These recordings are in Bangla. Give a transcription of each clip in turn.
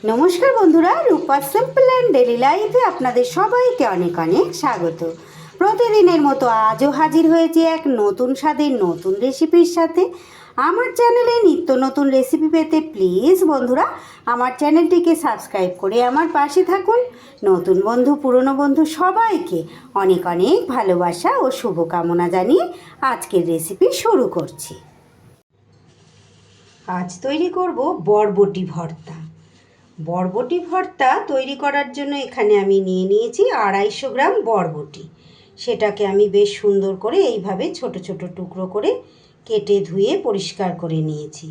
নমস্কার বন্ধুরা, রূপা সিম্পল অ্যান্ড ডেলি লাইফে আপনাদের সবাইকে অনেক অনেক স্বাগত। প্রতিদিনের মতো আজও হাজির হয়েছি এক নতুন স্বাদের নতুন রেসিপির সাথে। আমার চ্যানেলে নিত্য নতুন রেসিপি পেতে প্লিজ বন্ধুরা আমার চ্যানেলটিকে সাবস্ক্রাইব করে আমার পাশে থাকুন। নতুন বন্ধু পুরনো বন্ধু সবাইকে অনেক অনেক ভালোবাসা ও শুভকামনা জানিয়ে আজকের রেসিপি শুরু করছি। আজ তৈরি করব বরবটি ভর্তা। বরবটি ভর্তা তৈরি করার জন্য এখানে আমি নিয়ে নিয়েছি 250 গ্রাম বরবটি। সেটাকে আমি বেশ সুন্দর করে এইভাবে ছোট ছোট টুকরো করে কেটে ধুয়ে পরিষ্কার করে নিয়েছি।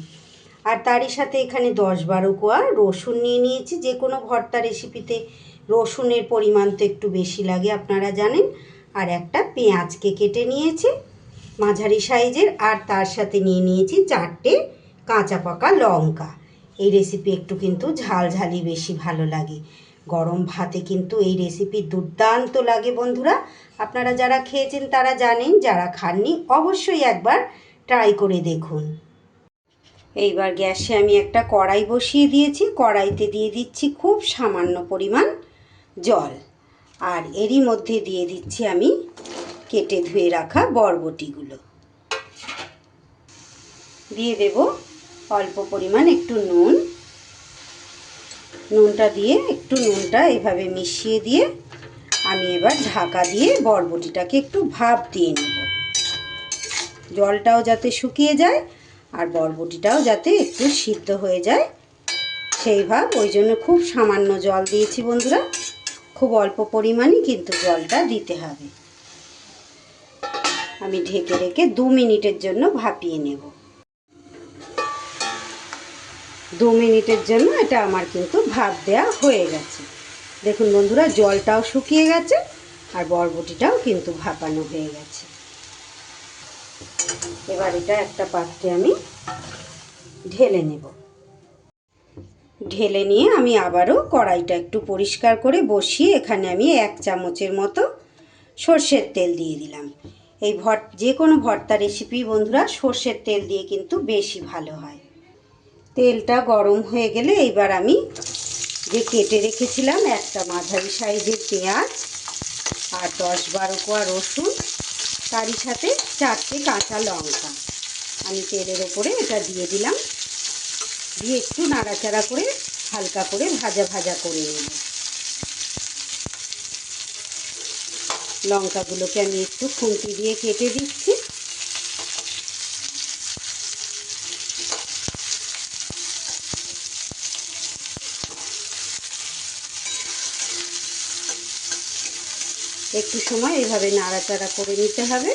আর তারই সাথে এখানে 10-12 কোয়া রসুন নিয়ে নিয়েছি। যে কোনো ভর্তা রেসিপিতে রসুনের পরিমাণ তো একটু বেশি লাগে, আপনারা জানেন। আর একটা পেঁয়াজকে কেটে নিয়েছি মাঝারি সাইজের, আর তার সাথে নিয়ে নিয়েছি 4টে কাঁচা পাকা লঙ্কা। এই রেসিপি একটু কিন্তু ঝালঝালি বেশি ভালো লাগে। গরম ভাতে কিন্তু এই রেসিপি দুর্দান্ত লাগে বন্ধুরা। আপনারা যারা খেয়েছেন তারা জানেন, যারা খাননি অবশ্যই একবার ট্রাই করে দেখুন। এইবার গ্যাসে আমি একটা কড়াই বসিয়ে দিয়েছি। কড়াইতে দিয়ে দিচ্ছি খুব সামান্য পরিমাণ জল, আর এরই মধ্যে দিয়ে দিচ্ছি আমি কেটে ধুয়ে রাখা বরবটিগুলো। দিয়ে দেব অল্প পরিমাণ একটু নুনটা দিয়ে একটু নুনটা এভাবে মিশিয়ে দিয়ে আমি এবার ঢাকা দিয়ে বরবটিটাকে একটু ভাপ দিয়ে নেব। জলটাও যাতে শুকিয়ে যায় আর বরবটিটাও যাতে একটু সিদ্ধ হয়ে যায় সেই ভাব, ওই জন্য খুব সামান্য জল দিয়েছি বন্ধুরা। খুব অল্প পরিমাণই কিন্তু জলটা দিতে হবে। আমি ঢেকে রেখে 2 মিনিটের জন্য ভাপিয়ে নেব। 2 মিনিটের জন্য এটা আমার কিন্তু ভাপ দেওয়া হয়ে গেছে। দেখুন বন্ধুরা, জলটাও শুকিয়ে গেছে আর বরবটিটাও কিন্তু ভাপানো হয়ে গেছে। এবার এটা একটা পাত্রে আমি ঢেলে নেব। ঢেলে নিয়ে আমি আবারও কড়াইটা একটু পরিষ্কার করে বসিয়ে এখানে আমি 1 চামচের মতো সর্ষের তেল দিয়ে দিলাম। এই যে কোনো ভর্তা রেসিপি বন্ধুরা সর্ষের তেল দিয়ে কিন্তু বেশি ভালো হয়। তেলটা গরম হয়ে গেলে এইবার আমি যে কেটে রেখেছিলাম একটা মাঝারি সাইজের পেঁয়াজ আর 10-12 কোয়া রসুন, তারই সাথে 4টে কাঁচা লঙ্কা আমি তেলের ওপরে এটা দিয়ে দিলাম। দিয়ে একটু নাড়াচাড়া করে হালকা করে ভাজা ভাজা করে নেব। লঙ্কাগুলোকে আমি একটু খুন্তি দিয়ে কেটে দিচ্ছি। একটু সময় এইভাবে নাড়াচাড়া করে নিতে হবে।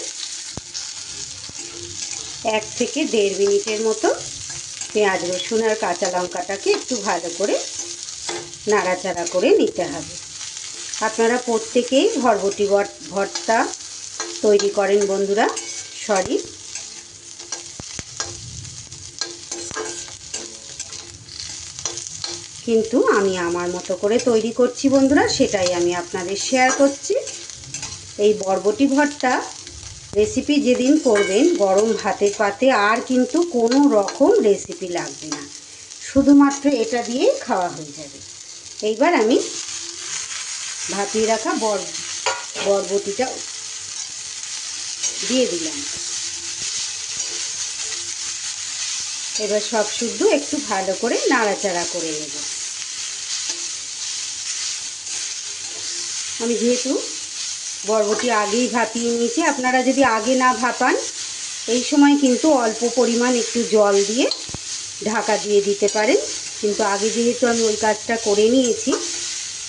1 থেকে 1.5 মিনিটের মতো পেঁয়াজ রসুন আর কাঁচা লঙ্কাটাকে একটু ভালো করে নাড়াচাড়া করে নিতে হবে। আপনারা প্রত্যেকেই বরবটি ভর্তা তৈরি করেন বন্ধুরা, কিন্তু আমি আমার মতো করে তৈরি করছি বন্ধুরা, সেটাই আমি আপনাদের শেয়ার করছি। এই বরবটি ভর্তা রেসিপি যেদিন করবেন গরম ভাতের পাতে আর কিন্তু কোনো রকম রেসিপি লাগবে না, শুধুমাত্র এটা দিয়েই খাওয়া হয়ে যাবে। এইবার আমি ভাপিয়ে রাখা বরবটিটা দিয়ে দিলাম। এবার সব শুদ্ধ একটু ভালো করে নাড়াচাড়া করে নেব। আমি যেহেতু বরবটি আগেই ভাপিয়ে নিয়েছি, আপনারা যদি আগে না ভাপান এই সময় কিন্তু অল্প পরিমাণ একটু জল দিয়ে ঢাকা দিয়ে দিতে পারেন। কিন্তু আগে যেহেতু আমি ওই কাজটা করে নিয়েছি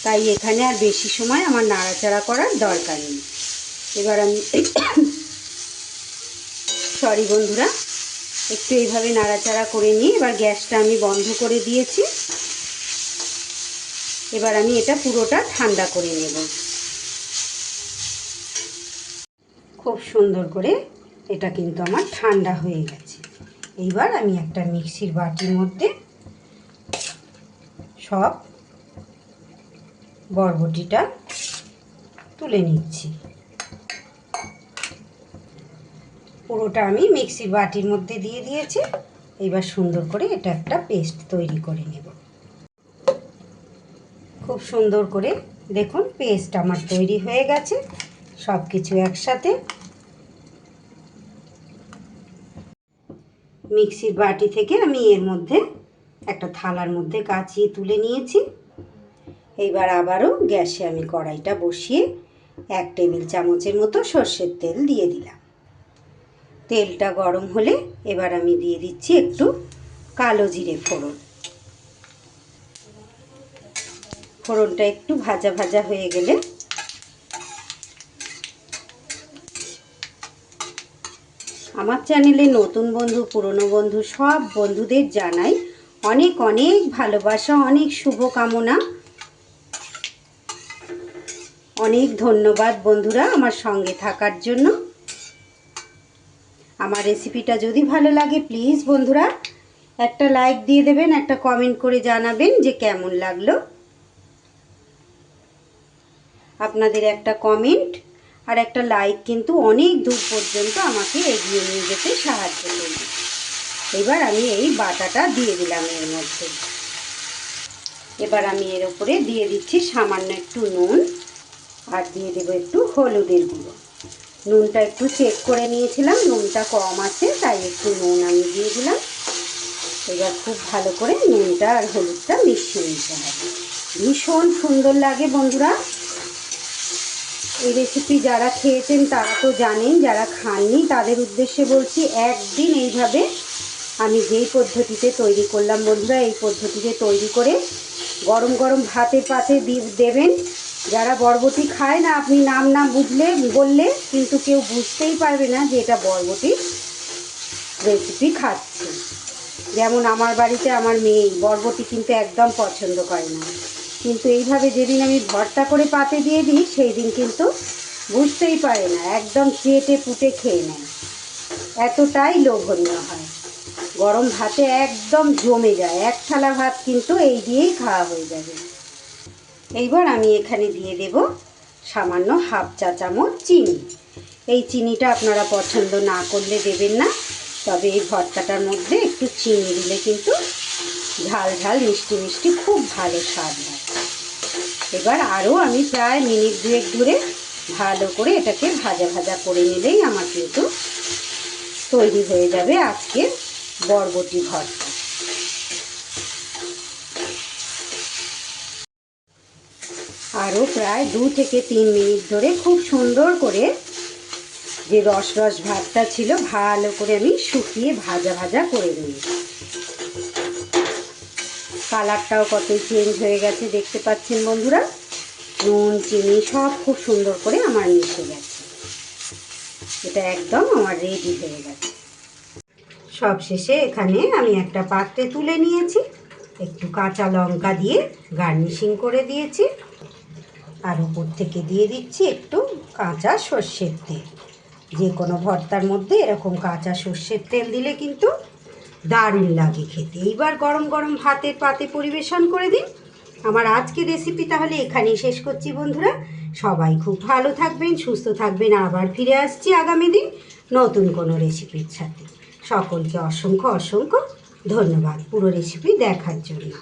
তাই এখানে আর বেশি সময় আমার নাড়াচাড়া করার দরকার নেই। এবার আমি বন্ধুরা একটু এইভাবে নাড়াচাড়া করে নিয়ে এবার গ্যাসটা আমি বন্ধ করে দিয়েছি। এবার আমি এটা পুরোটা ঠান্ডা করে নেব। খুব সুন্দর করে এটা কিন্তু আমার ঠান্ডা হয়ে গেছে। এইবার আমি একটা মিক্সির বাটির মধ্যে সব বরবটিটা তুলে নিচ্ছি। পুরোটা আমি মিক্সির বাটির মধ্যে দিয়ে দিয়েছি। এবার সুন্দর করে এটা একটা পেস্ট তৈরি করে নেব। খুব সুন্দর করে দেখুন পেস্ট আমার তৈরি হয়ে গেছে সব কিছু একসাথে। মিক্সির বাটি থেকে আমি এর মধ্যে একটা থালার মধ্যে কাচিয়ে তুলে নিয়েছি। এইবার আবারও গ্যাসে আমি কড়াইটা বসিয়ে 1 টেবিল চামচের মতো সর্ষের তেল দিয়ে দিলাম। তেলটা গরম হলে এবার আমি দিয়ে দিচ্ছি একটু কালো জিরে ফোড়ন। ফোড়নটা একটু ভাজা ভাজা হয়ে গেলে আমার চ্যানেলে নতুন বন্ধু পুরনো বন্ধু সব বন্ধুদের জানাই অনেক অনেক ভালোবাসা, অনেক শুভকামনা, অনেক ধন্যবাদ বন্ধুরা আমার সঙ্গে থাকার জন্য। আমার রেসিপিটা যদি ভালো লাগে প্লিজ বন্ধুরা একটা লাইক দিয়ে দেবেন, একটা কমেন্ট করে জানাবেন যে কেমন লাগলো। আপনাদের একটা কমেন্ট আর একটা লাইক কিন্তু অনেক দূর পর্যন্ত আমাকে এগিয়ে নিয়ে যেতে সাহায্য করবে। এবার আমি এই বাটাটা দিয়ে দিলাম এর মধ্যে। এবার আমি এর উপরে দিয়ে দিচ্ছি সামান্য একটু নুন আর দিয়ে দেবো একটু হলুদের গুঁড়ো। নুনটা একটু চেক করে নিয়েছিলাম, নুনটা কম আছে তাই একটু নুন আমি দিয়ে দিলাম। এবার খুব ভালো করে নুনটা আর হলুদটা মিশিয়ে নিতে হবে। ভীষণ সুন্দর লাগে বন্ধুরা এই রেসিপি। যারা খেয়েছেন তারা তো জানেন, যারা খাননি তাদের উদ্দেশ্যে বলছি একদিন এইভাবে আমি যেই পদ্ধতিতে তৈরি করলাম বন্ধুরা, এই পদ্ধতিতে তৈরি করে গরম গরম ভাতের পাতে দেবেন। যারা বরবটি খায় না আপনি নাম না বললে কিন্তু কেউ বুঝতেই পারবে না যে এটা বরবটির রেসিপি খাচ্ছে। যেমন আমার বাড়িতে আমার মেয়ে বরবটি কিন্তু একদম পছন্দ করে না, কিন্তু এইভাবে যেদিন আমি ভর্তা করে পাতে দিয়ে দিই সেই দিন কিন্তু বুঝতেই পারে না, একদম চেটে পুটে খেয়ে নেয়। এতটাই লোভনীয় হয়, গরম ভাতে একদম জমে যায়। 1 থালা ভাত কিন্তু এই দিয়েই খাওয়া হয়ে যাবে। এইবার আমি এখানে দিয়ে দেব সামান্য 1/2 চা চামচ চিনি। এই চিনিটা আপনারা পছন্দ না করলে দেবেন না, তবে এই ভর্তাটার মধ্যে একটু চিনি দিলে কিন্তু ঝাল ঝাল মিষ্টি মিষ্টি খুব ভালো স্বাদ হয়। এবার আরও আমি প্রায় মিনিট 2 ধরে ভালো করে এটাকে ভাজা ভাজা করে নিলেই আমার কিন্তু তৈরি হয়ে যাবে আজকের বরবটি ভর্তা। আরও প্রায় 2 থেকে 3 মিনিট ধরে খুব সুন্দর করে যে রস রস ভাতটা ছিল ভালো করে আমি শুকিয়ে ভাজা ভাজা করে নিই। কালারটাও কতই চেঞ্জ হয়ে গেছে দেখতে পাচ্ছেন বন্ধুরা। নুন চিনি সব খুব সুন্দর করে আমার মিশে গেছে। এটা একদম আমার রেডি হয়ে গেছে। সব শেষে এখানে আমি একটা পাত্রে তুলে নিয়েছি, একটু কাঁচা লঙ্কা দিয়ে গার্নিশিং করে দিয়েছি, আর উপর থেকে দিয়ে দিচ্ছি একটু কাঁচা সর্ষের তেল। যে কোনো ভর্তার মধ্যে এরকম কাঁচা সর্ষের তেল দিলে কিন্তু দারুণ লাগে খেতে। এইবার গরম গরম ভাতের পাতে পরিবেশন করে দিন। আমার আজকের রেসিপি তাহলে এখানেই শেষ করছি বন্ধুরা। সবাই খুব ভালো থাকবেন, সুস্থ থাকবেন। আবার ফিরে আসছি আগামী দিন নতুন কোনো রেসিপির সাথে। সকলকে অসংখ্য অসংখ্য ধন্যবাদ পুরো রেসিপি দেখার জন্য।